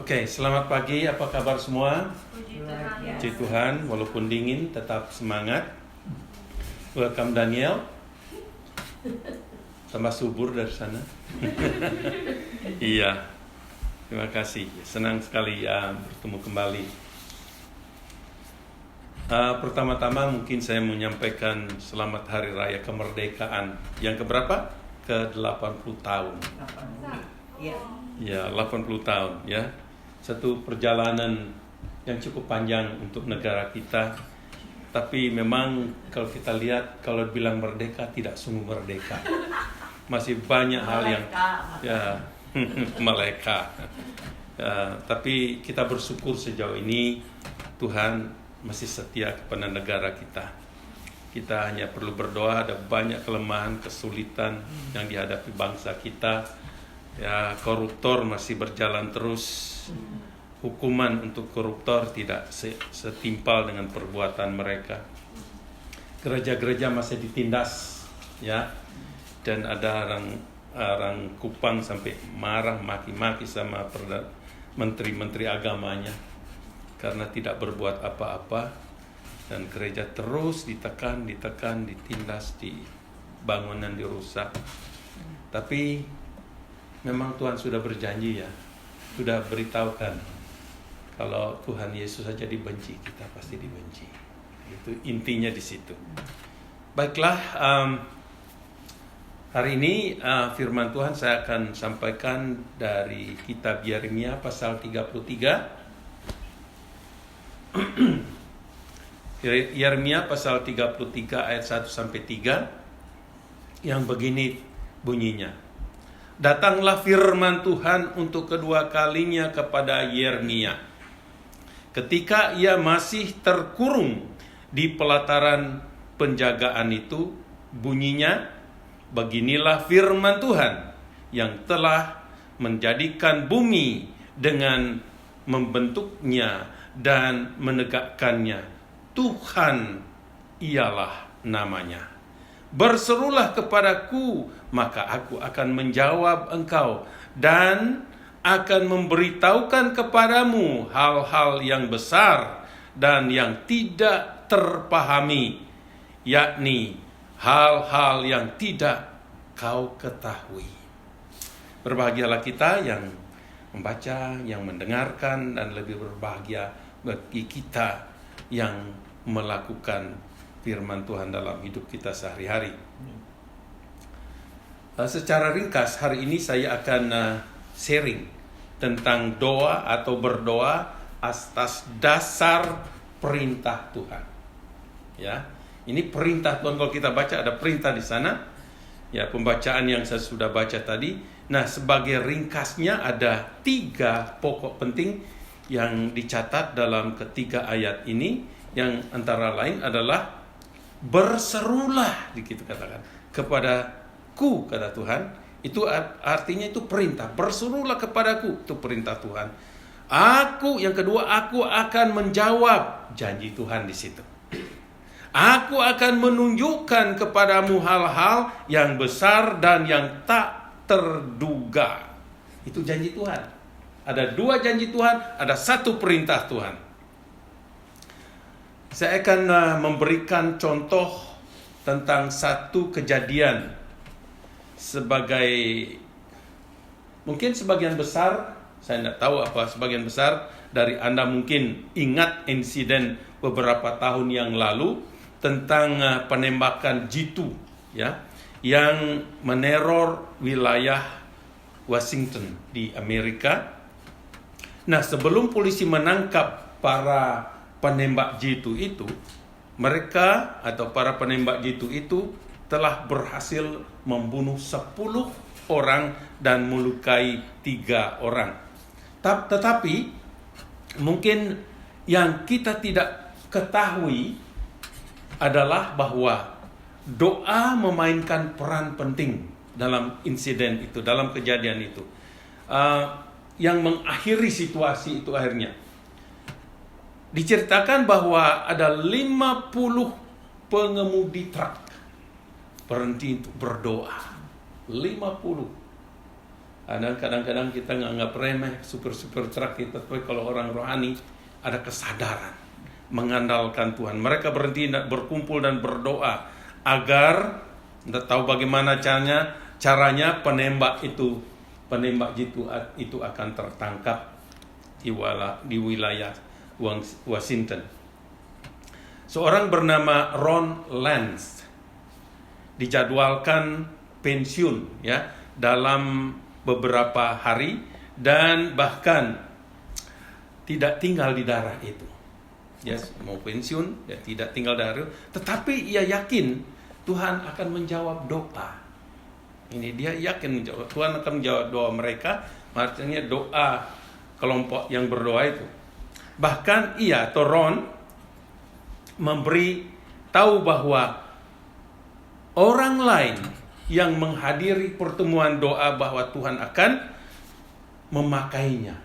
Oke, selamat pagi. Apa kabar semua? Puji Tuhan. Puji Tuhan, walaupun dingin tetap semangat. Welcome Daniel. Tambah subur dari sana. Iya. Terima kasih. Senang sekali bertemu kembali. Pertama-tama mungkin saya menyampaikan selamat Hari Raya Kemerdekaan. Yang keberapa? Ke-80 tahun. Ya, 80 tahun ya. Satu perjalanan yang cukup panjang untuk negara kita. Tapi memang kalau kita lihat, kalau bilang merdeka tidak sungguh merdeka. Masih banyak hal yang ya malaikat. Ya, tapi kita bersyukur sejauh ini Tuhan masih setia kepada negara kita. Kita hanya perlu berdoa, ada banyak kelemahan, kesulitan yang dihadapi bangsa kita. Ya, koruptor masih berjalan terus. Hukuman untuk koruptor tidak setimpal dengan perbuatan mereka. Gereja-gereja masih ditindas, ya. Dan ada orang Kupang sampai marah maki-maki sama menteri-menteri agamanya karena tidak berbuat apa-apa, dan gereja terus ditekan, ditindas, di bangunan dirusak. Tapi memang Tuhan sudah berjanji, ya, sudah beritahukan kalau Tuhan Yesus saja dibenci, kita pasti dibenci. Itu intinya di situ. Baiklah, hari ini firman Tuhan saya akan sampaikan dari kitab Yeremia pasal 33. Yeremia pasal 33 ayat 1 sampai 3 yang begini bunyinya. Datanglah firman Tuhan untuk kedua kalinya kepada Yeremia ketika ia masih terkurung di pelataran penjagaan itu. Bunyinya, beginilah firman Tuhan yang telah menjadikan bumi dengan membentuknya dan menegakkannya. Tuhan ialah namanya. Berserulah kepadaku, maka aku akan menjawab engkau dan akan memberitahukan kepadamu hal-hal yang besar dan yang tidak terpahami, yakni hal-hal yang tidak kau ketahui. Berbahagialah kita yang membaca, yang mendengarkan, dan lebih berbahagia bagi kita yang melakukan firman Tuhan dalam hidup kita sehari-hari. Secara ringkas hari ini saya akan sharing tentang doa atau berdoa atas dasar perintah Tuhan. Ya, ini perintah Tuhan. Kalau kita baca ada perintah di sana. Ya, pembacaan yang saya sudah baca tadi. Nah, sebagai ringkasnya ada 3 pokok penting yang dicatat dalam ketiga ayat ini, yang antara lain adalah berserulah, begitu katakan, kepadaku, kata Tuhan. Itu artinya itu perintah. Berserulah kepadaku, itu perintah Tuhan. Yang kedua, aku akan menjawab, janji Tuhan di situ. Aku akan menunjukkan kepadamu hal-hal yang besar dan yang tak terduga. Itu janji Tuhan. Ada 2 janji Tuhan, ada 1 perintah Tuhan. Saya akan memberikan contoh tentang satu kejadian sebagai, mungkin sebagian besar, saya tidak tahu apa sebagian besar dari Anda mungkin ingat insiden beberapa tahun yang lalu tentang penembakan G2, ya, yang meneror wilayah Washington di Amerika. Nah, sebelum polisi menangkap para penembak G2 itu, mereka atau para penembak G2 itu telah berhasil membunuh 10 orang dan melukai 3 orang. Tetapi mungkin yang kita tidak ketahui adalah bahwa doa memainkan peran penting dalam insiden itu, dalam kejadian itu, yang mengakhiri situasi itu. Akhirnya diceritakan bahwa ada 50 pengemudi truk berhenti untuk berdoa. 50. Dan kadang-kadang kita nganggap remeh super truk kita, tapi kalau orang rohani ada kesadaran mengandalkan Tuhan. Mereka berhenti berkumpul dan berdoa agar tidak tahu bagaimana caranya penembak itu akan tertangkap di wilayah Washington. Seorang bernama Ron Lance dijadwalkan pensiun ya dalam beberapa hari dan bahkan tidak tinggal di daerah itu. Yes, mau pensiun, ya, tidak tinggal di daerah itu, tetapi ia yakin Tuhan akan menjawab doa. Ini dia yakin Tuhan akan menjawab doa mereka, artinya doa kelompok yang berdoa itu. Bahkan ia atau Ron memberi tahu bahwa orang lain yang menghadiri pertemuan doa bahwa Tuhan akan memakainya.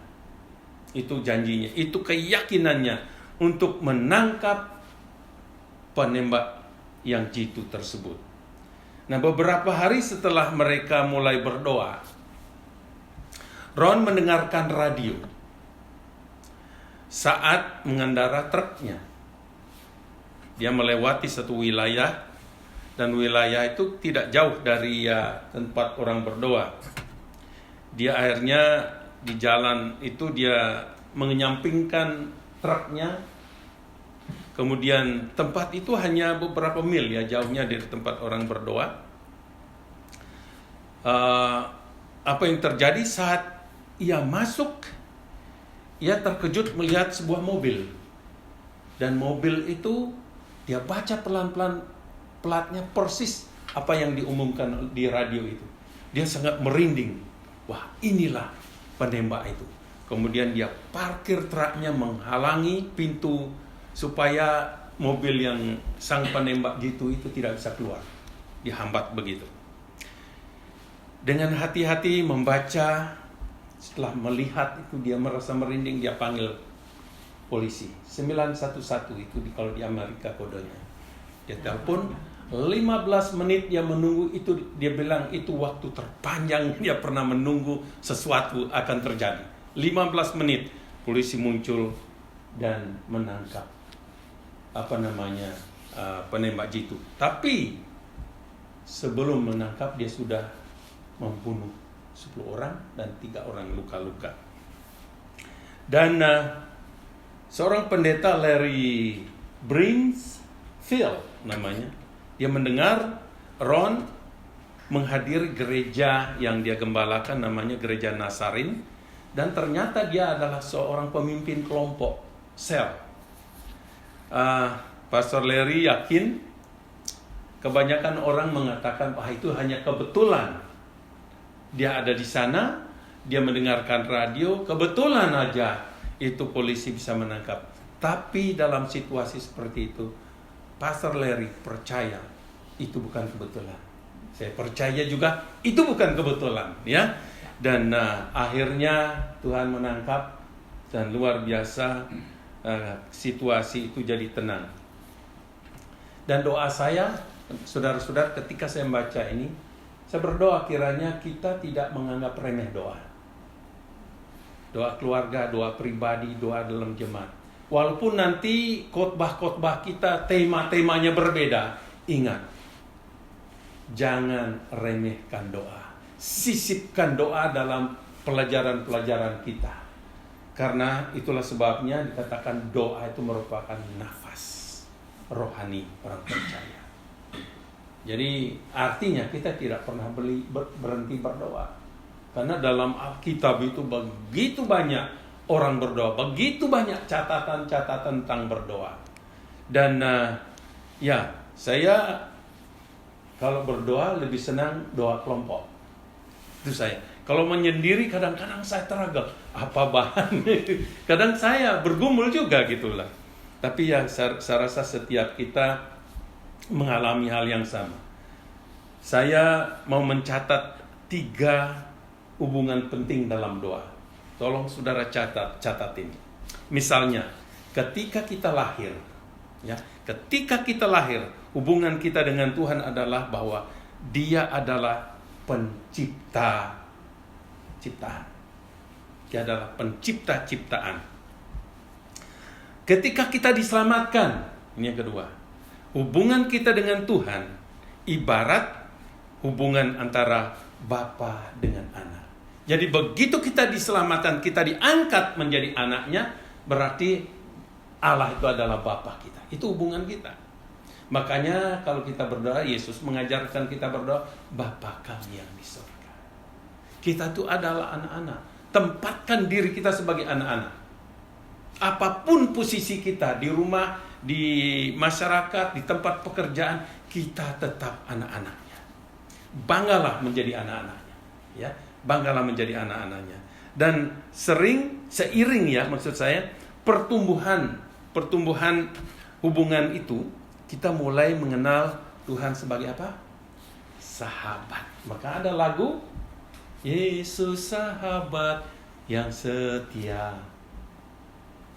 Itu janjinya, itu keyakinannya untuk menangkap penembak yang jitu tersebut. Nah, beberapa hari setelah mereka mulai berdoa, Ron mendengarkan radio saat mengendara truknya. Dia melewati satu wilayah, dan wilayah itu tidak jauh dari tempat orang berdoa. Dia akhirnya di jalan itu dia menyampingkan truknya. Kemudian tempat itu hanya beberapa mil ya jauhnya dari tempat orang berdoa. Apa yang terjadi saat ia masuk, ia terkejut melihat sebuah mobil. Dan mobil itu dia baca pelan-pelan platnya persis apa yang diumumkan di radio itu. Dia sangat merinding. Wah, inilah penembak itu. Kemudian dia parkir truknya menghalangi pintu supaya mobil yang sang penembak jitu itu tidak bisa keluar. Dihambat begitu. Dengan hati-hati membaca, setelah melihat itu dia merasa merinding, dia panggil polisi. 911 itu kalau di Amerika kodenya. Dia telepon, 15 menit dia menunggu itu, dia bilang itu waktu terpanjang dia pernah menunggu sesuatu akan terjadi. 15 menit polisi muncul dan menangkap penembak jitu. Tapi sebelum menangkap dia sudah membunuh 10 orang dan 3 orang luka-luka. Dan seorang pendeta Larry Brinsfield namanya, dia mendengar Ron menghadiri gereja yang dia gembalakan, namanya Gereja Nazarin, dan ternyata dia adalah seorang pemimpin kelompok sel. Pastor Larry yakin kebanyakan orang mengatakan itu hanya kebetulan dia ada di sana, dia mendengarkan radio, kebetulan aja itu polisi bisa menangkap. Tapi dalam situasi seperti itu, Pastor Larry percaya itu bukan kebetulan. Saya percaya juga itu bukan kebetulan, ya. Dan akhirnya Tuhan menangkap dan luar biasa situasi itu jadi tenang. Dan doa saya, saudara-saudara, ketika saya membaca ini, saya berdoa kiranya kita tidak menganggap remeh doa. Doa keluarga, doa pribadi, doa dalam jemaat. Walaupun nanti khotbah-khotbah kita tema-temanya berbeda, ingat, jangan remehkan doa. Sisipkan doa dalam pelajaran-pelajaran kita. Karena itulah sebabnya dikatakan doa itu merupakan nafas rohani orang percaya. Jadi artinya kita tidak pernah berhenti berdoa. Karena dalam Alkitab itu begitu banyak orang berdoa, begitu banyak catatan-catatan tentang berdoa. Dan saya kalau berdoa lebih senang doa kelompok. Itu saya. Kalau menyendiri kadang-kadang saya teragak, apa bahannya? Kadang saya bergumul juga gitulah. Tapi saya rasa setiap kita mengalami hal yang sama. Saya mau mencatat 3 hubungan penting dalam doa. Tolong saudara catatin. Misalnya, ketika kita lahir, hubungan kita dengan Tuhan adalah bahwa Dia adalah pencipta ciptaan. Dia adalah pencipta ciptaan. Ketika kita diselamatkan, ini yang kedua, hubungan kita dengan Tuhan ibarat hubungan antara bapa dengan anak. Jadi begitu kita diselamatkan, kita diangkat menjadi anaknya, berarti Allah itu adalah bapa kita. Itu hubungan kita. Makanya kalau kita berdoa, Yesus mengajarkan kita berdoa, Bapa kami yang di surga. Kita itu adalah anak-anak. Tempatkan diri kita sebagai anak-anak. Apapun posisi kita, di rumah, di masyarakat, di tempat pekerjaan, kita tetap anak-anaknya. Banggalah menjadi anak-anaknya. Ya, banggalah menjadi anak-anaknya. Dan seiring ya, maksud saya, pertumbuhan hubungan itu, kita mulai mengenal Tuhan sebagai apa? Sahabat. Maka ada lagu, Yesus sahabat yang setia.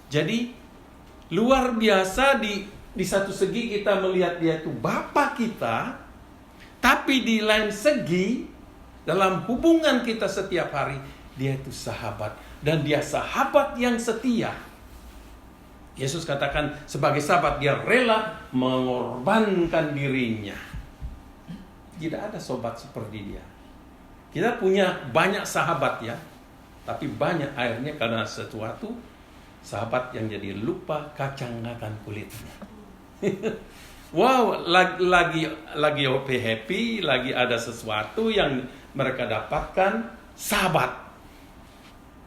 Jadi luar biasa di satu segi kita melihat dia itu Bapa kita, tapi di lain segi dalam hubungan kita setiap hari dia itu sahabat, dan dia sahabat yang setia. Yesus katakan sebagai sahabat dia rela mengorbankan dirinya. Tidak ada sobat seperti dia. Kita punya banyak sahabat ya, tapi banyak akhirnya karena sesuatu sahabat yang jadi lupa kacang akan kulitnya. Wow, lagi happy, lagi ada sesuatu yang mereka dapatkan, sahabat.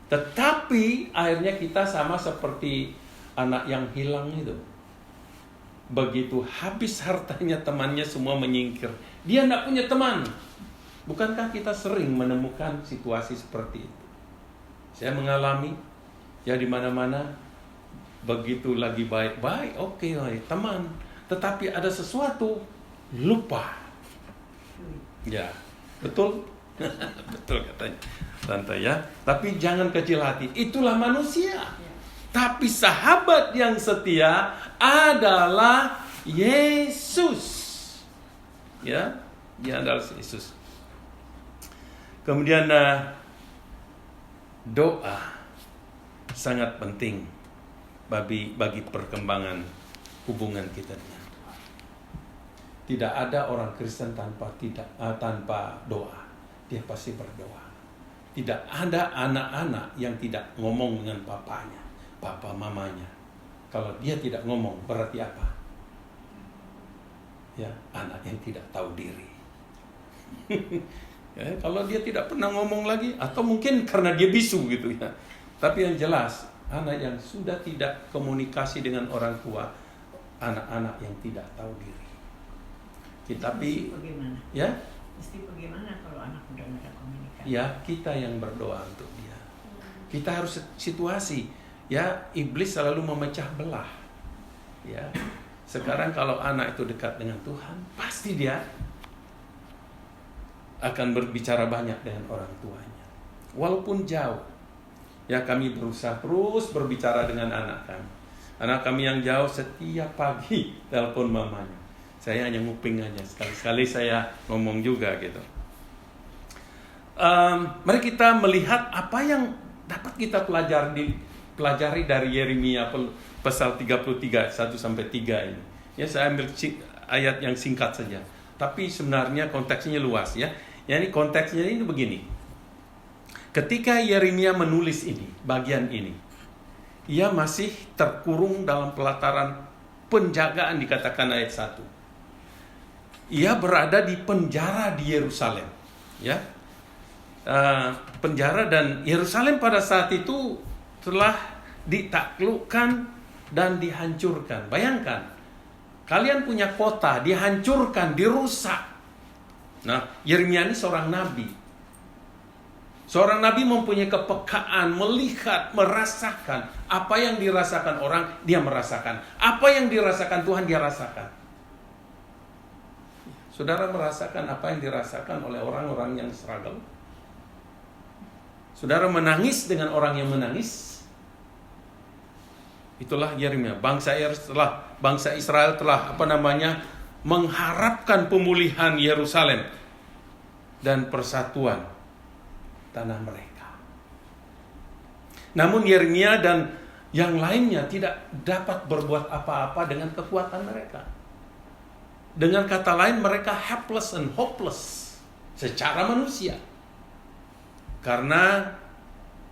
Tetapi akhirnya kita sama seperti anak yang hilang itu. Begitu habis hartanya, temannya semua menyingkir. Dia tidak punya teman. Bukankah kita sering menemukan situasi seperti itu? Saya mengalami. Ya di mana-mana begitu lagi baik-baik, oke, teman. Tetapi ada sesuatu lupa. Ya, betul. Betul katanya Tante ya. Tapi jangan kecil hati. Itulah manusia. Tapi sahabat yang setia adalah Yesus. Ya, dia adalah Yesus. Kemudian doa sangat penting bagi perkembangan hubungan kita dengan Tuhan. Tidak ada orang Kristen tanpa doa. Dia pasti berdoa. Tidak ada anak-anak yang tidak ngomong dengan papanya, papa mamanya. Kalau dia tidak ngomong, berarti apa? Ya, anak yang tidak tahu diri. Ya, kalau dia tidak pernah ngomong lagi, atau mungkin karena dia bisu gitu ya. Tapi yang jelas, anak yang sudah tidak komunikasi dengan orang tua, anak-anak yang tidak tahu diri. Tapi bagaimana? Ya? Mesti bagaimana kalau anak udah nggak ada komunikasi? Ya, kita yang berdoa untuk dia. Kita harus situasi. Ya, iblis selalu memecah belah. Ya. Sekarang kalau anak itu dekat dengan Tuhan, pasti dia akan berbicara banyak dengan orang tuanya. Walaupun jauh. Ya, kami berusaha terus berbicara dengan anak kami. Anak kami yang jauh setiap pagi telepon mamanya. Saya hanya nguping aja. Sekali-sekali saya ngomong juga gitu. Mari kita melihat apa yang dapat kita pelajari dari Yeremia pasal 33 1-3 ini. Ya, saya ambil ayat yang singkat saja. Tapi sebenarnya konteksnya luas ya. Yani konteksnya ini begini. Ketika Yeremia menulis ini, bagian ini, ia masih terkurung dalam pelataran penjagaan, dikatakan ayat 1. Ia berada di penjara di Yerusalem, ya. Penjara, dan Yerusalem pada saat itu telah ditaklukkan dan dihancurkan. Bayangkan, kalian punya kota dihancurkan, dirusak. Nah, Yeremia ini seorang nabi. Seorang nabi mempunyai kepekaan, melihat, merasakan apa yang dirasakan orang, dia merasakan. Apa yang dirasakan Tuhan, dia rasakan. Saudara merasakan apa yang dirasakan oleh orang-orang yang struggle? Saudara menangis dengan orang yang menangis? Itulah Yeremia. Bangsa Israel telah mengharapkan pemulihan Yerusalem dan persatuan tanah mereka. Namun Yeremia dan yang lainnya tidak dapat berbuat apa-apa dengan kekuatan mereka. Dengan kata lain, mereka helpless and hopeless secara manusia. Karena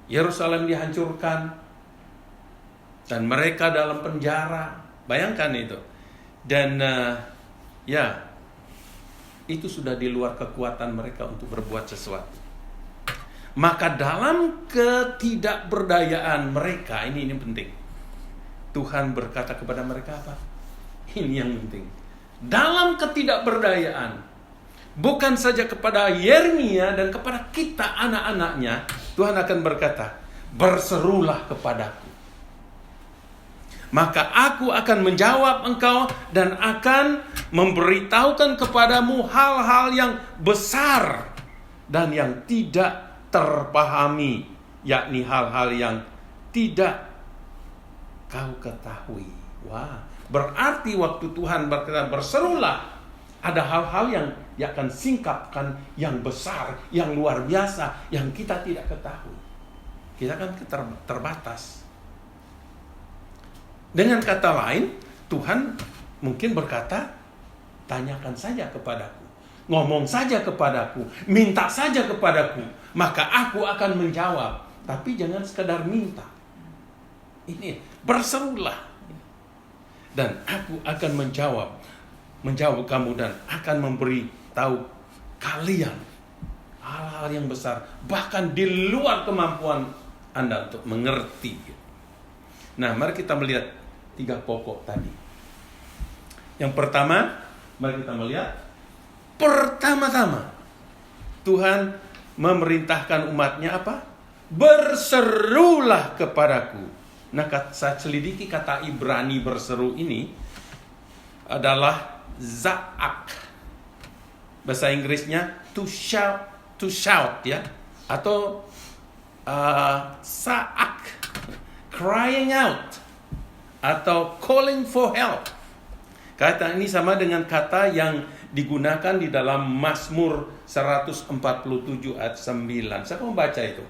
Yerusalem dihancurkan dan mereka dalam penjara. Bayangkan itu. Dan itu sudah di luar kekuatan mereka untuk berbuat sesuatu. Maka dalam ketidakberdayaan mereka, ini penting. Tuhan berkata kepada mereka apa? Ini yang penting. Dalam ketidakberdayaan, bukan saja kepada Yeremia dan kepada kita anak-anaknya, Tuhan akan berkata, berserulah kepadaku. Maka aku akan menjawab engkau dan akan memberitahukan kepadamu hal-hal yang besar dan yang tidak terpahami, yakni hal-hal yang tidak kau ketahui. Wah, berarti waktu Tuhan berkata berserulah, ada hal-hal yang akan singkapkan, yang besar, yang luar biasa, yang kita tidak ketahui. Kita kan terbatas. Dengan kata lain, Tuhan mungkin berkata, tanyakan saja kepadaku, ngomong saja kepadaku, minta saja kepadaku, maka aku akan menjawab. Tapi jangan sekedar minta. Ini, berserulah. Dan aku akan menjawab kamu dan akan memberi tahu kalian hal-hal yang besar, bahkan di luar kemampuan Anda untuk mengerti. Nah, mari kita melihat 3 pokok tadi. Yang pertama, mari kita melihat pertama-tama Tuhan memerintahkan umatnya apa? Berserulah kepadaku. Nah, saya selidiki kata Ibrani berseru ini adalah za'ak. Bahasa Inggrisnya to shout ya, atau sa'ak, crying out, atau calling for help. Kata ini sama dengan kata yang digunakan di dalam Mazmur 147 ayat 9. Siapa mau baca itu?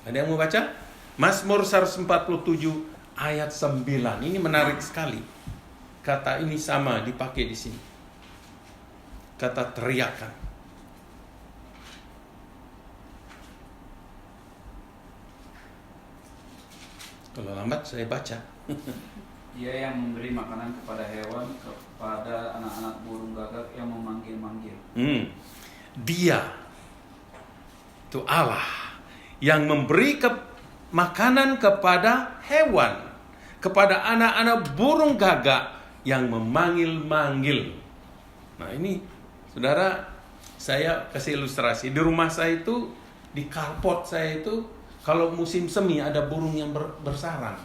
Ada yang mau baca? Mazmur 147 ayat 9. Ini menarik sekali. Kata ini sama dipakai di sini. Kata teriakan. Kalau lambat saya baca. Dia yang memberi makanan kepada hewan, kepada anak-anak burung gagak yang memanggil-manggil. Dia, itu Allah, yang memberi makanan kepada hewan, kepada anak-anak burung gagak yang memanggil-manggil. Nah ini, saudara, saya kasih ilustrasi. Di rumah saya itu, di carport saya itu, kalau musim semi ada burung yang bersarang.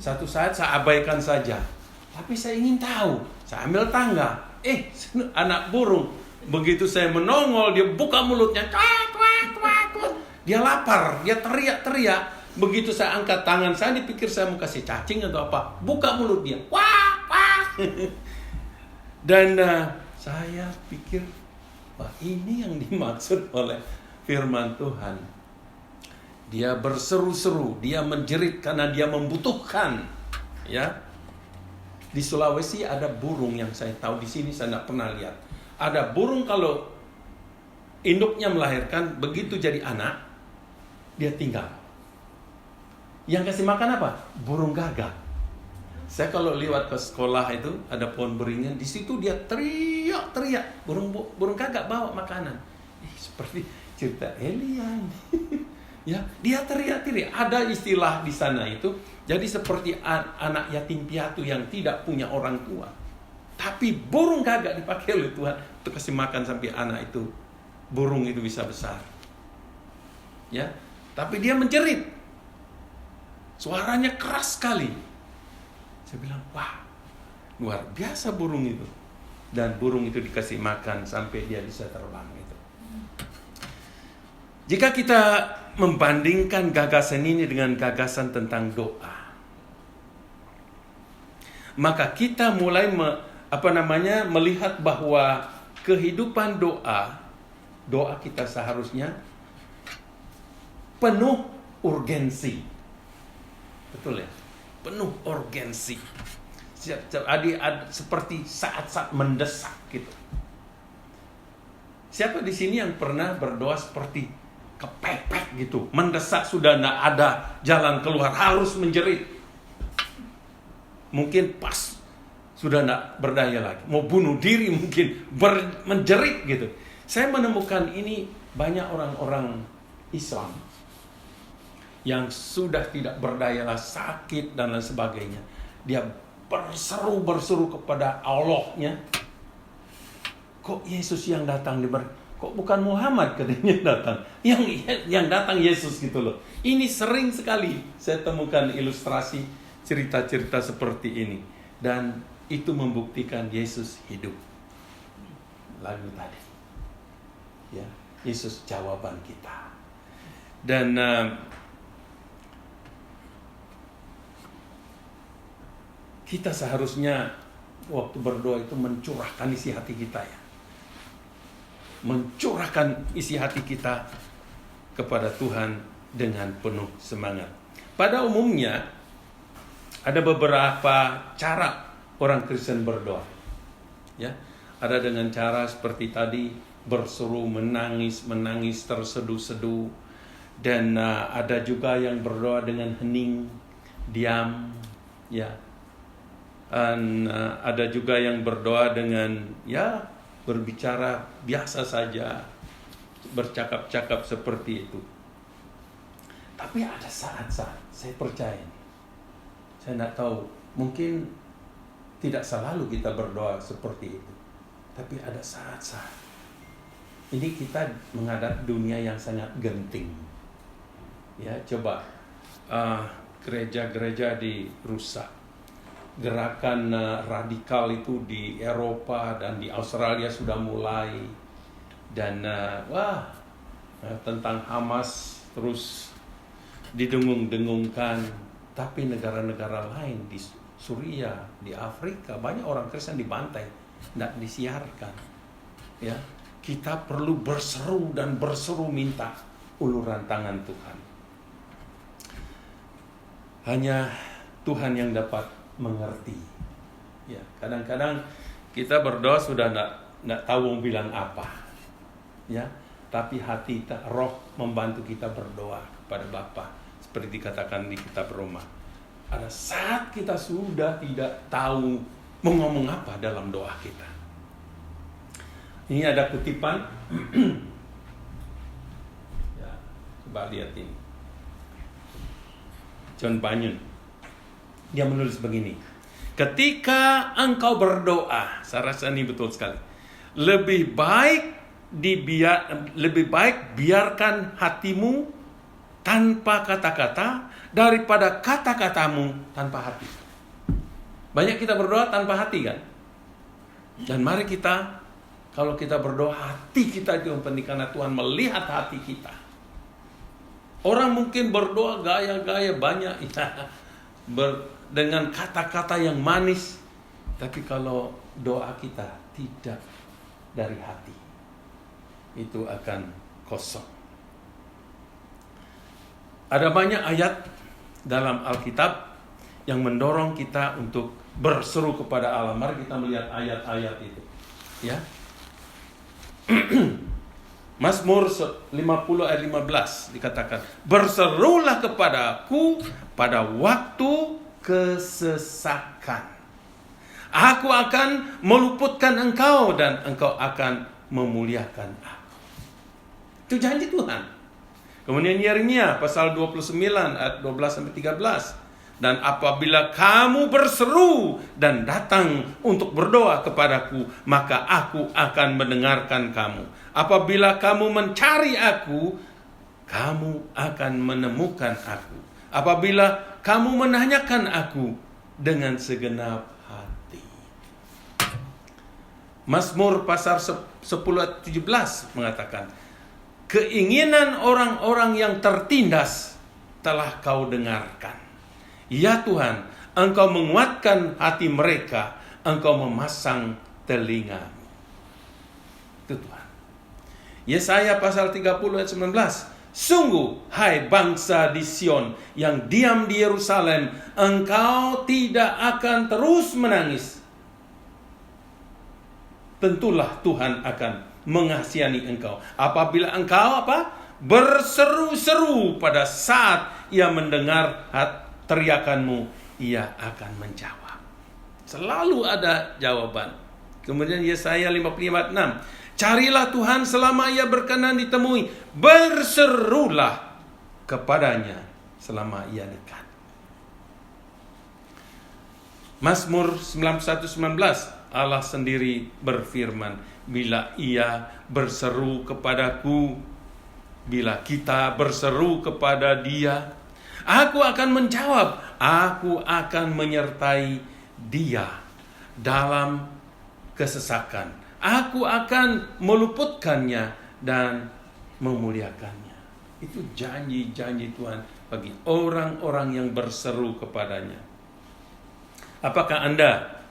Satu saat saya abaikan saja. Tapi saya ingin tahu. Saya ambil tangga. Anak burung. Begitu saya menongol, dia buka mulutnya. Dia lapar. Dia teriak-teriak. Begitu saya angkat tangan, saya dipikir saya mau kasih cacing atau apa. Buka mulut dia. Dan saya pikir, wah ini yang dimaksud oleh firman Tuhan. Dia berseru-seru, dia menjerit karena dia membutuhkan. Ya, di Sulawesi ada burung yang saya tahu, di sini saya tidak pernah lihat. Ada burung kalau induknya melahirkan, begitu jadi anak, dia tinggal. Yang kasih makan apa? Burung gagak. Saya kalau lewat ke sekolah itu ada pohon beringin, di situ dia teriak-teriak. Burung gagak bawa makanan. Seperti cerita Elia. Ya, dia teriak-teriak. Ada istilah di sana itu, jadi seperti anak yatim piatu yang tidak punya orang tua. Tapi burung gagak dipakai oleh Tuhan untuk kasih makan sampai anak itu, burung itu bisa besar. Ya, tapi dia menjerit. Suaranya keras sekali. Saya bilang, wah, luar biasa burung itu. Dan burung itu dikasih makan sampai dia bisa terbang itu. Jika kita membandingkan gagasan ini dengan gagasan tentang doa, maka kita mulai melihat bahwa kehidupan doa kita seharusnya penuh urgensi. Betul ya? Penuh urgensi. Seperti saat-saat mendesak gitu. Siapa di sini yang pernah berdoa seperti kepepet gitu, mendesak, sudah tidak ada jalan keluar, harus menjerit. Mungkin pas sudah tidak berdaya lagi, mau bunuh diri mungkin, menjerit gitu. Saya menemukan ini banyak orang-orang Islam yang sudah tidak berdaya lah, sakit dan lain sebagainya. Dia berseru kepada Allahnya. Kok Yesus yang datang? Kok bukan Muhammad katanya datang? Yang datang Yesus gitu loh. Ini sering sekali saya temukan ilustrasi cerita-cerita seperti ini. Dan itu membuktikan Yesus hidup. Lagu tadi. Ya, Yesus jawaban kita. Dan kita seharusnya waktu berdoa itu mencurahkan isi hati kita ya. Mencurahkan isi hati kita kepada Tuhan dengan penuh semangat. Pada umumnya ada beberapa cara orang Kristen berdoa. Ya, ada dengan cara seperti tadi, berseru, menangis terseduh-seduh, dan ada juga yang berdoa dengan hening, diam, ya. Dan ada juga yang berdoa dengan berbicara biasa saja, bercakap-cakap seperti itu. Tapi ada saat-saat, saya percaya, saya tidak tahu, mungkin tidak selalu kita berdoa seperti itu, tapi ada saat-saat ini kita menghadap dunia yang sangat genting. Ya, coba gereja-gereja dirusak. Gerakan radikal itu di Eropa dan di Australia sudah mulai. Dan tentang Hamas terus didengung-dengungkan. Tapi negara-negara lain di Suriah, di Afrika, banyak orang Kristen dibantai, tidak disiarkan. Ya, kita perlu berseru minta uluran tangan Tuhan. Hanya Tuhan yang dapat mengerti. Ya, kadang-kadang kita berdoa sudah tidak tahu mau bilang apa. Ya, tapi hati kita, roh membantu kita berdoa kepada Bapa, seperti dikatakan di kitab Roma. Ada saat kita sudah tidak tahu mau ngomong apa dalam doa kita. Ini ada kutipan. Ya, coba lihat ini. John Bunyan. Dia menulis begini. Ketika engkau berdoa, saya rasa ini betul sekali. Lebih baik biarkan hatimu tanpa kata-kata daripada kata-katamu tanpa hati. Banyak kita berdoa tanpa hati kan? Dan mari kita, kalau kita berdoa, hati kita itu yang penting, karena Tuhan melihat hati kita. Orang mungkin berdoa gaya-gaya banyak dengan kata-kata yang manis, tapi kalau doa kita tidak dari hati, itu akan kosong. Ada banyak ayat dalam Alkitab yang mendorong kita untuk berseru kepada Allah. Mari kita melihat ayat-ayat itu. Ya. Mazmur 50 ayat 15 dikatakan, berserulah kepadaku pada waktu kesesakan. Aku akan meluputkan engkau dan engkau akan memuliakan aku. Itu janji Tuhan. Kemudian Yeremia pasal 29 ayat 12-13. Dan apabila kamu berseru dan datang untuk berdoa kepadaku, maka aku akan mendengarkan kamu. Apabila kamu mencari aku, kamu akan menemukan aku. Apabila kamu menanyakan aku dengan segenap hati. Mazmur pasal 10 ayat 17 mengatakan, keinginan orang-orang yang tertindas telah kau dengarkan. Ya Tuhan, engkau menguatkan hati mereka, engkau memasang telingamu. Itu Tuhan. Yesaya pasal 30 ayat 19. Sungguh, hai bangsa di Sion yang diam di Yerusalem, engkau tidak akan terus menangis. Tentulah Tuhan akan mengasihani engkau apabila engkau berseru-seru pada saat ia mendengar teriakanmu, ia akan menjawab. Selalu ada jawaban. Kemudian Yesaya 55:6. Carilah Tuhan selama ia berkenan ditemui. Berserulah kepadanya selama ia dekat. Mazmur 91:19. Allah sendiri berfirman, bila ia berseru kepadaku, bila kita berseru kepada dia, aku akan menjawab, aku akan menyertai dia dalam kesesakan. Aku akan meluputkannya dan memuliakannya. Itu janji-janji Tuhan bagi orang-orang yang berseru kepadanya. Apakah Anda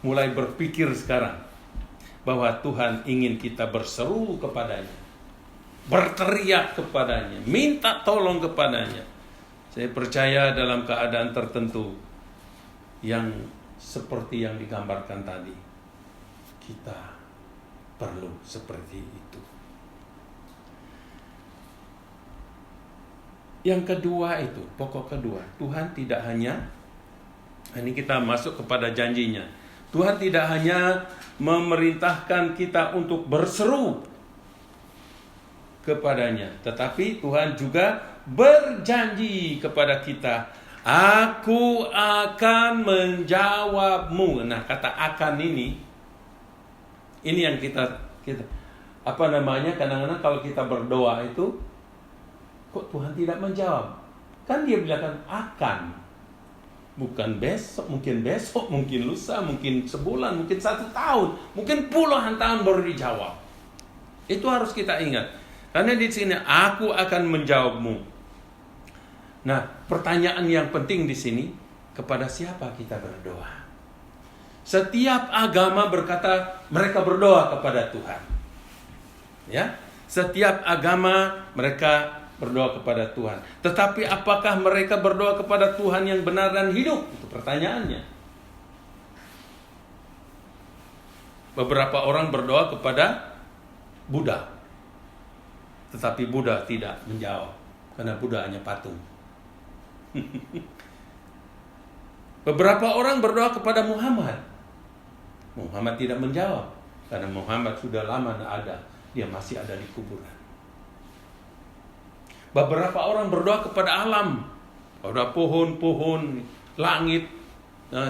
mulai berpikir sekarang bahwa Tuhan ingin kita berseru kepadanya, berteriak kepadanya, minta tolong kepadanya? Saya percaya dalam keadaan tertentu yang seperti yang digambarkan tadi, kita perlu seperti itu. Yang kedua itu, pokok kedua, Tuhan tidak hanya, ini kita masuk kepada janjinya, Tuhan tidak hanya memerintahkan kita untuk berseru kepadanya, tetapi Tuhan juga berjanji kepada kita, aku akan menjawabmu. Nah, kata akan ini yang kita kadang-kadang kalau kita berdoa itu, kok Tuhan tidak menjawab? Kan dia bilang akan, bukan besok, mungkin lusa, mungkin sebulan, mungkin 1 tahun, mungkin puluhan tahun baru dijawab. Itu harus kita ingat, karena di sini aku akan menjawabmu. Nah, pertanyaan yang penting di sini, kepada siapa kita berdoa? Setiap agama berkata mereka berdoa kepada Tuhan. Ya, setiap agama mereka berdoa kepada Tuhan. Tetapi apakah mereka berdoa kepada Tuhan yang benar dan hidup? Itu pertanyaannya. Beberapa orang berdoa kepada Buddha, tetapi Buddha tidak menjawab, karena Buddha hanya patung. Beberapa orang berdoa kepada Muhammad tidak menjawab, karena Muhammad sudah lama tidak ada, dia masih ada di kuburan. Beberapa orang berdoa kepada alam, kepada pohon-pohon, langit,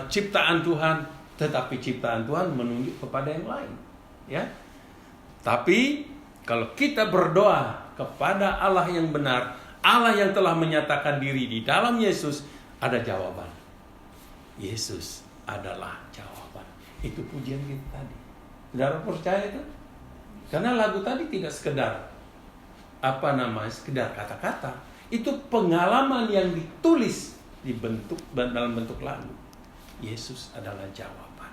ciptaan Tuhan, tetapi ciptaan Tuhan menunjuk kepada yang lain. Ya, tapi kalau kita berdoa kepada Allah yang benar, Allah yang telah menyatakan diri di dalam Yesus, ada jawaban. Yesus adalah jawaban. Itu pujian kita tadi. Saudara percaya itu? Karena lagu tadi tidak sekedar sekedar kata-kata. Itu pengalaman yang ditulis dalam bentuk lagu. Yesus adalah jawaban.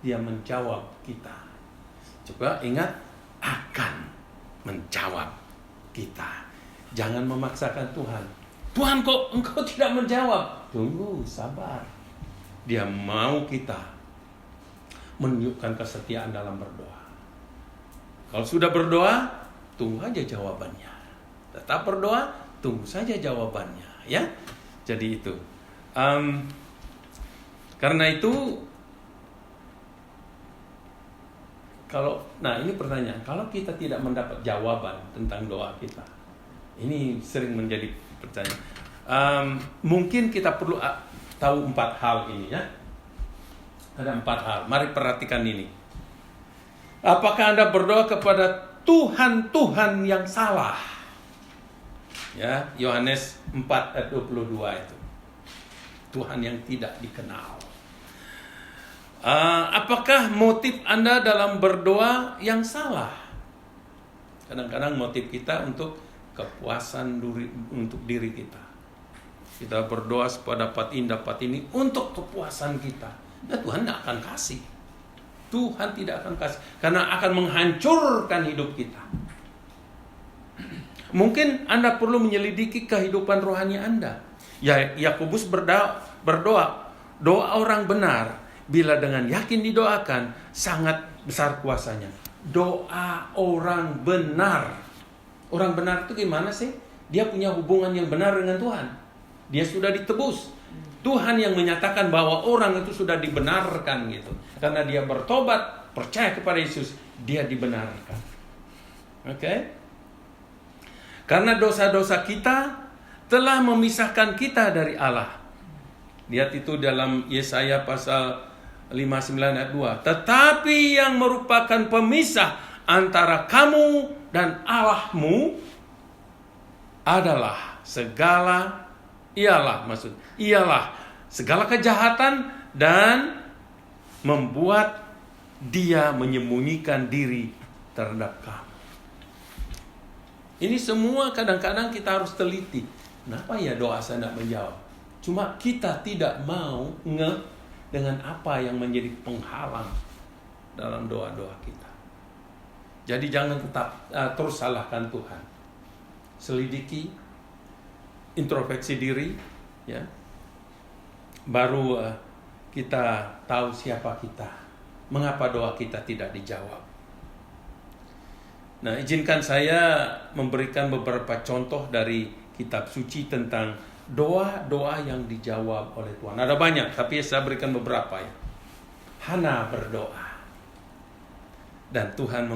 Dia menjawab kita. Coba ingat, akan menjawab kita. Jangan memaksakan Tuhan. Tuhan, kok engkau tidak menjawab? Tunggu, sabar. Dia mau kita menunjukkan kesetiaan dalam berdoa. Kalau sudah berdoa, tunggu aja jawabannya. Tetap berdoa, tunggu saja jawabannya, ya. Jadi itu. Karena itu, ini pertanyaan. Kalau kita tidak mendapat jawaban tentang doa kita, ini sering menjadi pertanyaan. Mungkin kita perlu tahu 4 hal ini, ya. Ada 4 hal. Mari perhatikan ini. Apakah Anda berdoa kepada Tuhan yang salah? Ya, Yohanes 4 ayat 22 itu. Tuhan yang tidak dikenal. Apakah motif Anda dalam berdoa yang salah? Kadang-kadang motif kita untuk kepuasan untuk diri kita. Kita berdoa supaya dapat ini untuk kepuasan kita. Nah, Tuhan tidak akan kasih. Tuhan tidak akan kasih, karena akan menghancurkan hidup kita. Mungkin Anda perlu menyelidiki kehidupan rohani Anda. Ya, Yakobus berdoa. Doa orang benar bila dengan yakin didoakan sangat besar kuasanya. Doa orang benar. Orang benar itu gimana sih? Dia punya hubungan yang benar dengan Tuhan. Dia sudah ditebus. Tuhan yang menyatakan bahwa orang itu sudah dibenarkan gitu. Karena dia bertobat, percaya kepada Yesus, dia dibenarkan. Oke? Karena dosa-dosa kita telah memisahkan kita dari Allah. Lihat itu dalam Yesaya pasal 59 ayat 2. Tetapi yang merupakan pemisah antara kamu dan Allahmu adalah ialah segala kejahatan dan membuat dia menyembunyikan diri terhadap kamu. Ini semua kadang-kadang kita harus teliti. Kenapa ya doa saya tidak menjawab? Cuma kita tidak mau dengan apa yang menjadi penghalang dalam doa-doa kita. Jadi jangan terus salahkan Tuhan. Selidiki, introspeksi diri, ya. Baru kita tahu siapa kita. Mengapa doa kita tidak dijawab. Nah, izinkan saya memberikan beberapa contoh dari kitab suci tentang doa-doa yang dijawab oleh Tuhan. Ada banyak, tapi saya berikan beberapa ya. Hana berdoa dan Tuhan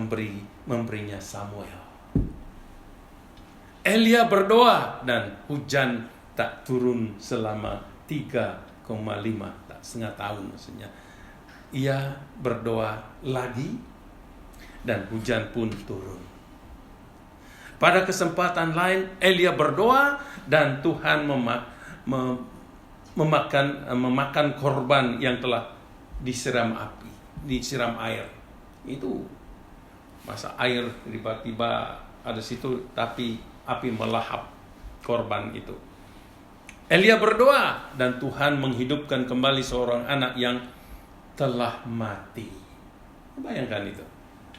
memberinya Samuel. Elia berdoa dan hujan tak turun selama 3,5 setengah tahun maksudnya. Ia berdoa lagi dan hujan pun turun. Pada kesempatan lain Elia berdoa dan Tuhan memakan korban yang telah disiram air. Itu masa air tiba-tiba ada situ tapi api melahap korban itu. Elia berdoa dan Tuhan menghidupkan kembali seorang anak yang telah mati. Bayangkan itu.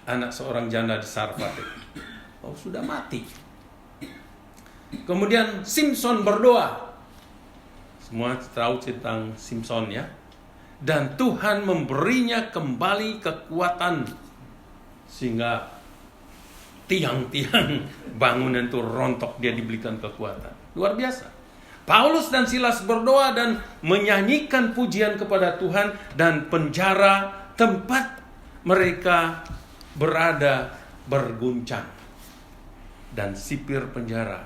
Anak seorang janda di Sarfat. Oh, sudah mati. Kemudian Simson berdoa. Semua tahu tentang Simson ya. Dan Tuhan memberinya kembali kekuatan sehingga tiang-tiang bangunan itu rontok, dia diberikan kekuatan. Luar biasa. Paulus dan Silas berdoa dan menyanyikan pujian kepada Tuhan, dan penjara tempat mereka berada berguncang. Dan sipir penjara,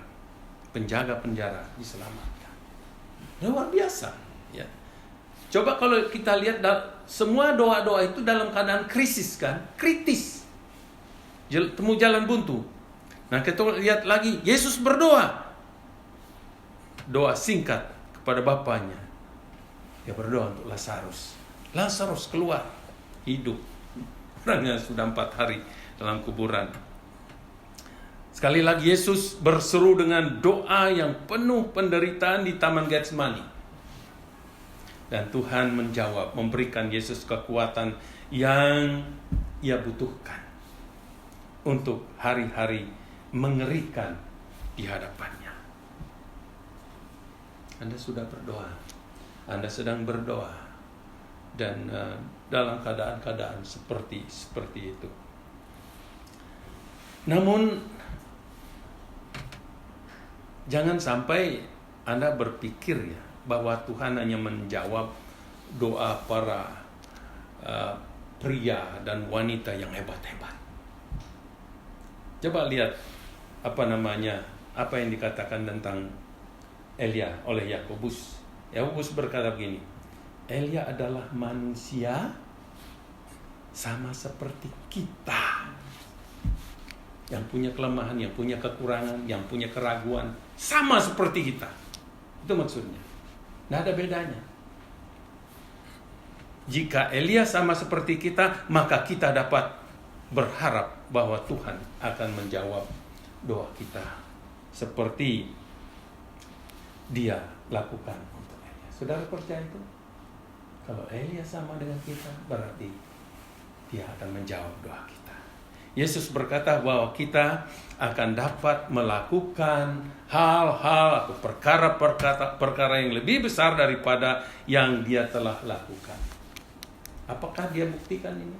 penjaga penjara diselamatkan. Luar biasa. Ya. Coba kalau kita lihat semua doa-doa itu dalam keadaan krisis kan? Kritis. Temu jalan buntu. Nah, kita lihat lagi Yesus berdoa. Doa singkat kepada Bapaknya. Dia berdoa untuk Lazarus. Lazarus keluar, hidup. Orangnya sudah 4 hari dalam kuburan. Sekali lagi Yesus berseru dengan doa yang penuh penderitaan di Taman Getsemani. Dan Tuhan menjawab, memberikan Yesus kekuatan yang ia butuhkan untuk hari-hari mengerikan di hadapannya. Anda sudah berdoa, Anda sedang berdoa, dan dalam keadaan-keadaan seperti itu. Namun jangan sampai Anda berpikir ya bahwa Tuhan hanya menjawab doa para pria dan wanita yang hebat-hebat. Coba lihat apa yang dikatakan tentang Elia oleh Yakobus. Yakobus berkata begini, Elia adalah manusia sama seperti kita, yang punya kelemahan, yang punya kekurangan, yang punya keraguan, sama seperti kita. Itu maksudnya. Tidak ada bedanya. Jika Elia sama seperti kita, maka kita dapat berharap bahwa Tuhan akan menjawab doa kita seperti Dia lakukan untuk Elia. Saudara percaya itu? Kalau Elia sama dengan kita, berarti Dia akan menjawab doa kita. Yesus berkata bahwa kita akan dapat melakukan hal-hal atau perkara yang lebih besar daripada yang dia telah lakukan. Apakah dia buktikan ini?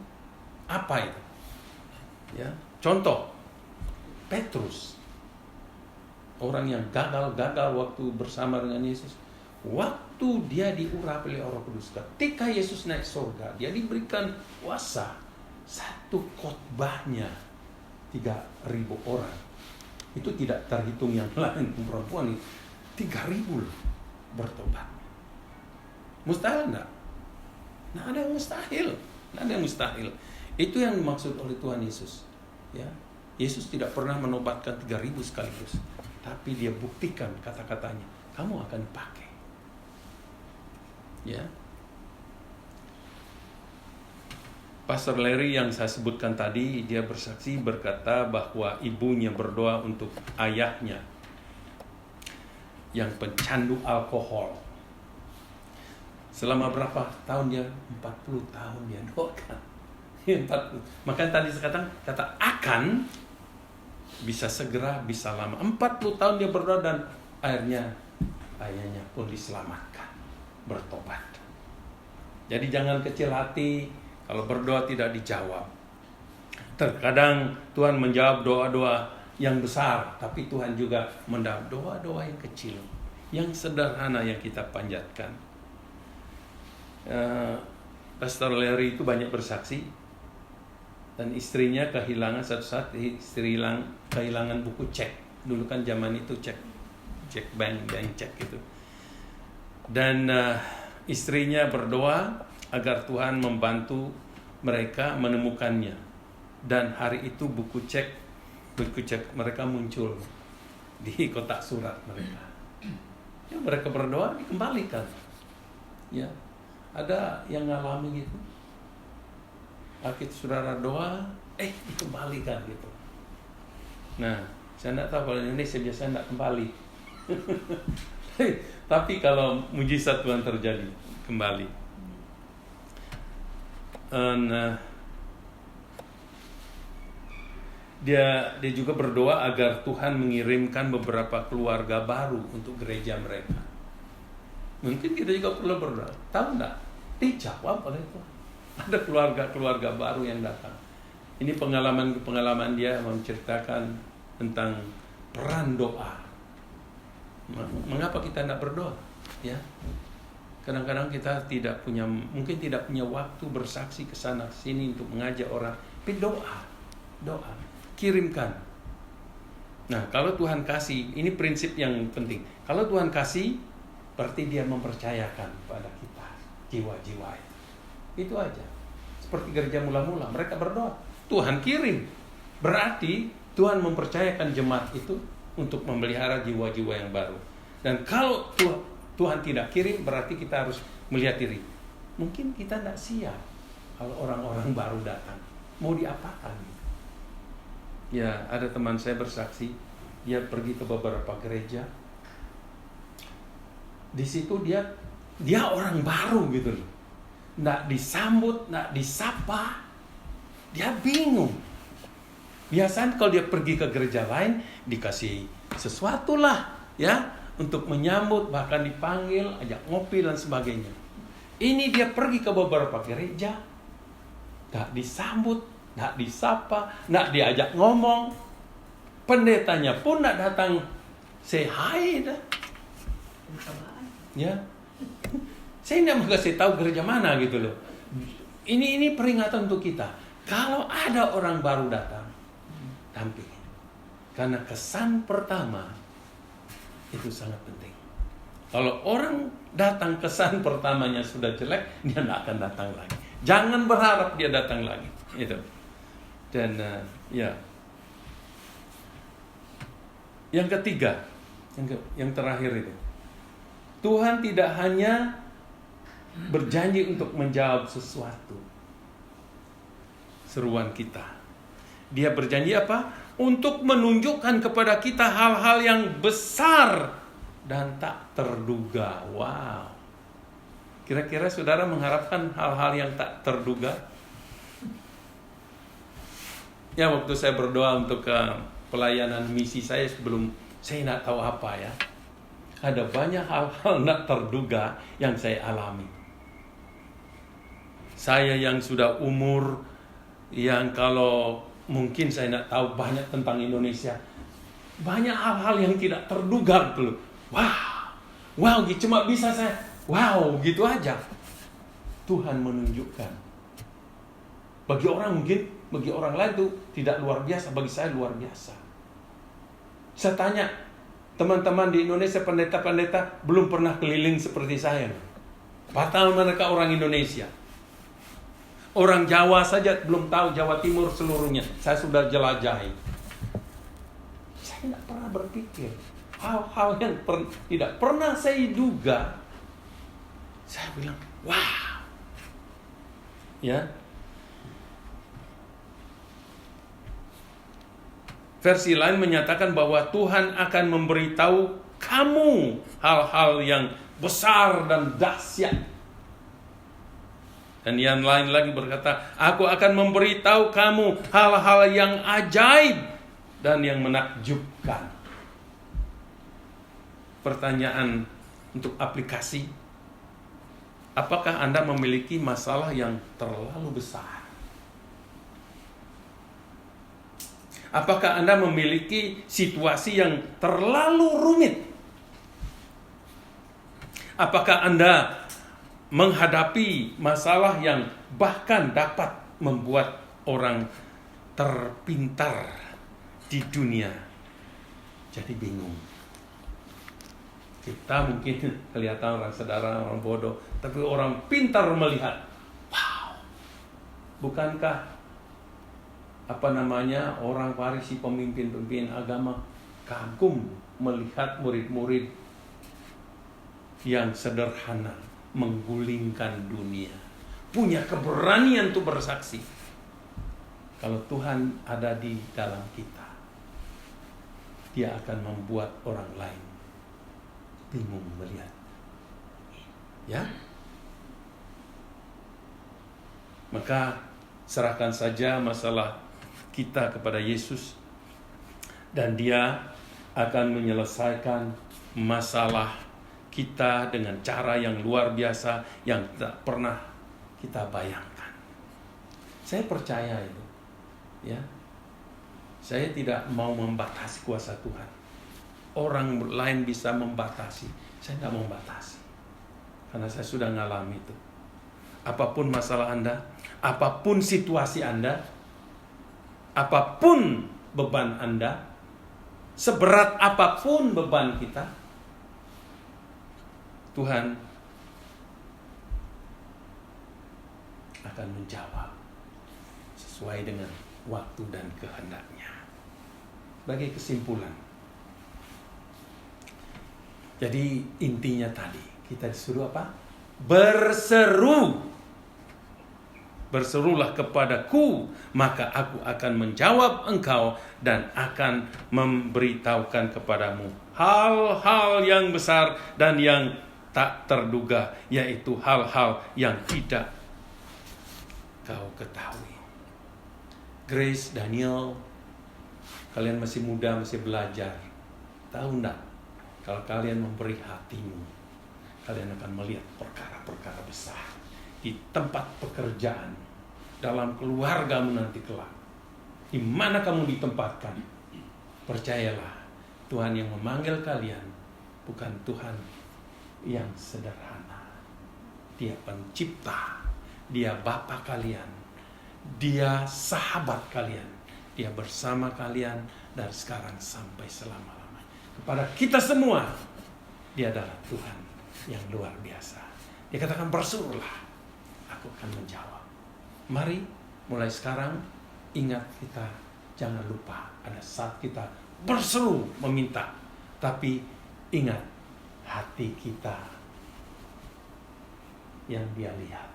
Apa itu? Ya, contoh Petrus, orang yang gagal waktu bersama dengan Yesus. Waktu dia diurapi oleh Roh Kudus, ketika Yesus naik surga, dia diberikan kuasa. Satu khotbahnya 3.000 orang. Itu tidak terhitung yang lain, perempuan itu 3.000 loh bertobat. Mustahil enggak? Nah, ada yang mustahil. Nah, ada yang mustahil. Itu yang dimaksud oleh Tuhan Yesus. Ya, Yesus tidak pernah menobatkan 3.000 sekaligus, tapi dia buktikan kata-katanya, kamu akan dipakai. Ya, Pastor Larry yang saya sebutkan tadi, dia bersaksi berkata bahwa ibunya berdoa untuk ayahnya yang pencandu alkohol. Selama berapa tahun dia? 40 tahun dia doakan. 40. Makanya tadi saya kata akan bisa segera, bisa lama. 40 tahun dia berdoa dan akhirnya ayahnya pun diselamatkan, bertobat. Jadi jangan kecil hati kalau berdoa tidak dijawab. Terkadang Tuhan menjawab doa-doa yang besar, tapi Tuhan juga menjawab doa-doa yang kecil, yang sederhana yang kita panjatkan. Pastor Larry itu banyak bersaksi, dan istrinya kehilangan satu saat, istri kehilangan buku cek. Dulu kan zaman itu cek bank cek gitu. Dan istrinya berdoa agar Tuhan membantu mereka menemukannya. Dan hari itu buku cek mereka muncul di kotak surat mereka. Ya, mereka berdoa dikembalikan. Ya, ada yang ngalami gitu. Akhirnya saudara doa, dikembalikan gitu. Nah, saya tidak tahu kalau di Indonesia biasanya tidak kembali. Tapi kalau mujizat Tuhan terjadi, kembali. Dia juga berdoa agar Tuhan mengirimkan beberapa keluarga baru untuk gereja mereka. Mungkin kita juga perlu berdoa. Tahu enggak? Dijawab oleh Tuhan. Ada keluarga baru yang datang. Ini pengalaman dia menceritakan tentang peran doa. Mengapa kita tidak berdoa? Ya. Kadang-kadang kita mungkin tidak punya waktu bersaksi ke sana sini untuk mengajak orang. Tapi doa, kirimkan. Nah, kalau Tuhan kasih, ini prinsip yang penting. Kalau Tuhan kasih, berarti dia mempercayakan pada kita jiwa-jiwa itu. Itu aja. Seperti gereja mula-mula, mereka berdoa, Tuhan kirim. Berarti Tuhan mempercayakan jemaat itu untuk memelihara jiwa-jiwa yang baru. Dan kalau Tuhan tidak kirim, berarti kita harus melihat diri. Mungkin kita tidak siap kalau orang-orang baru datang. Mau diapakan? Ya, ada teman saya bersaksi, dia pergi ke beberapa gereja. Di situ dia orang baru gitu loh. Nggak disambut, nggak disapa. Dia bingung. Biasanya kalau dia pergi ke gereja lain, dikasih sesuatu lah, ya, untuk menyambut, bahkan dipanggil, ajak ngopi dan sebagainya. Ini dia pergi ke beberapa gereja, nggak disambut, nggak disapa, nggak diajak ngomong. Pendetanya pun nggak datang say hi dah. Ya, saya nggak mau kasih tahu gereja mana gitu loh. Ini peringatan untuk kita. Kalau ada orang baru datang, dampingi. Karena kesan pertama itu sangat penting. Kalau orang datang kesan pertamanya sudah jelek, dia tidak akan datang lagi. Jangan berharap dia datang lagi. Itu. Dan ya, yang ketiga, yang terakhir itu, Tuhan tidak hanya berjanji untuk menjawab sesuatu seruan kita. Dia berjanji apa? Untuk menunjukkan kepada kita hal-hal yang besar dan tak terduga. Wow. Kira-kira saudara mengharapkan hal-hal yang tak terduga? Ya, waktu saya berdoa untuk pelayanan misi saya sebelum saya tidak tahu apa ya. Ada banyak hal-hal tidak terduga yang saya alami. Saya yang sudah umur, yang kalau mungkin saya tidak tahu banyak tentang Indonesia, banyak hal-hal yang tidak terduga gitu loh. Wow, cuma bisa saya, gitu aja. Tuhan menunjukkan. Bagi orang mungkin, bagi orang lain itu tidak luar biasa, bagi saya luar biasa. Saya tanya, teman-teman di Indonesia, pendeta-pendeta belum pernah keliling seperti saya. Padahal mereka orang Indonesia. Orang Jawa saja belum tahu Jawa Timur seluruhnya. Saya sudah jelajahi. Saya tidak pernah berpikir hal-hal yang tidak pernah saya duga. Saya bilang, wow. Ya. Versi lain menyatakan bahwa Tuhan akan memberitahu kamu hal-hal yang besar dan dahsyat. Dan yang lain lagi berkata, aku akan memberitahu kamu hal-hal yang ajaib dan yang menakjubkan. Pertanyaan untuk aplikasi, apakah Anda memiliki masalah yang terlalu besar? Apakah Anda memiliki situasi yang terlalu rumit? Apakah Anda menghadapi masalah yang bahkan dapat membuat orang terpintar di dunia jadi bingung? Kita mungkin kelihatan orang sederhana, orang bodoh, tapi orang pintar melihat. Wow. Bukankah orang Farisi, pemimpin-pemimpin agama kagum melihat murid-murid yang sederhana menggulingkan dunia, punya keberanian untuk bersaksi. Kalau Tuhan ada di dalam kita, Dia akan membuat orang lain bingung melihat. Ya? Maka serahkan saja masalah kita kepada Yesus, dan Dia akan menyelesaikan masalah kita dengan cara yang luar biasa yang tidak pernah kita bayangkan. Saya percaya itu. Ya. Saya tidak mau membatasi kuasa Tuhan. Orang lain bisa membatasi, saya tidak membatasi. Karena saya sudah ngalami itu. Apapun masalah Anda, apapun situasi Anda, apapun beban Anda, seberat apapun beban kita, Tuhan akan menjawab sesuai dengan waktu dan kehendaknya. Sebagai kesimpulan, jadi intinya tadi kita disuruh apa? Berseru. Berserulah kepadaku, maka aku akan menjawab engkau dan akan memberitahukan kepadamu hal-hal yang besar dan yang tak terduga, yaitu hal-hal yang tidak kau ketahui. Grace, Daniel, kalian masih muda, masih belajar. Tahu enggak? Kalau kalian memberi hatimu, kalian akan melihat perkara-perkara besar di tempat pekerjaan, dalam keluargamu nanti kelak. Di mana kamu ditempatkan, percayalah, Tuhan yang memanggil kalian bukan Tuhan yang sederhana. Dia pencipta, Dia Bapa kalian, Dia sahabat kalian, Dia bersama kalian dari sekarang sampai selama-lamanya. Kepada kita semua, Dia adalah Tuhan yang luar biasa. Dia katakan, berserulah, aku akan menjawab. Mari mulai sekarang ingat, kita jangan lupa ada saat kita berseru meminta, tapi ingat hati kita yang Dia lihat,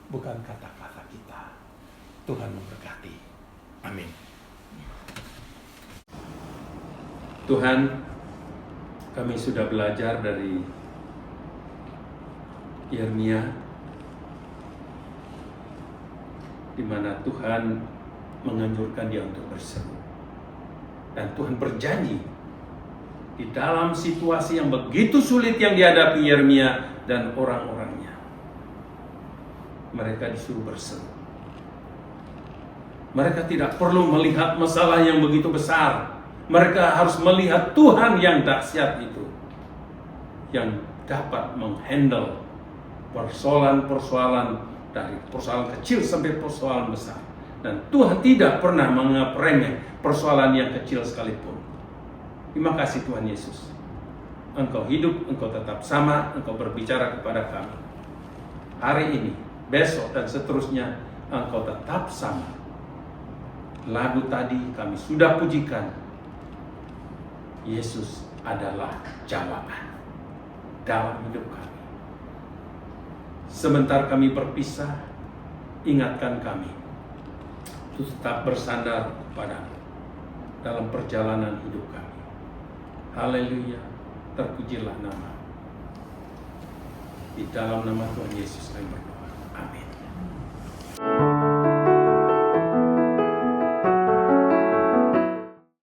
bukan kata-kata kita. Tuhan memberkati. Amin. Tuhan, kami sudah belajar dari Yeremia, di mana Tuhan menganjurkan dia untuk berseru. Dan Tuhan berjanji di dalam situasi yang begitu sulit yang dihadapi Yeremia dan orang-orangnya, mereka disuruh berseru. Mereka tidak perlu melihat masalah yang begitu besar. Mereka harus melihat Tuhan yang dahsyat itu, yang dapat menghandle persoalan-persoalan dari persoalan kecil sampai persoalan besar. Dan Tuhan tidak pernah menganggap remeh persoalan yang kecil sekalipun. Terima kasih Tuhan Yesus. Engkau hidup, Engkau tetap sama, Engkau berbicara kepada kami. Hari ini, besok dan seterusnya, Engkau tetap sama. Lagu tadi kami sudah pujikan. Yesus adalah jawaban dalam hidup kami. Sebentar kami berpisah, ingatkan kami untuk tetap bersandar padamu dalam perjalanan hidup kami. Haleluya, terpujilah nama. Di dalam nama Tuhan Yesus kami berdoa. Amin.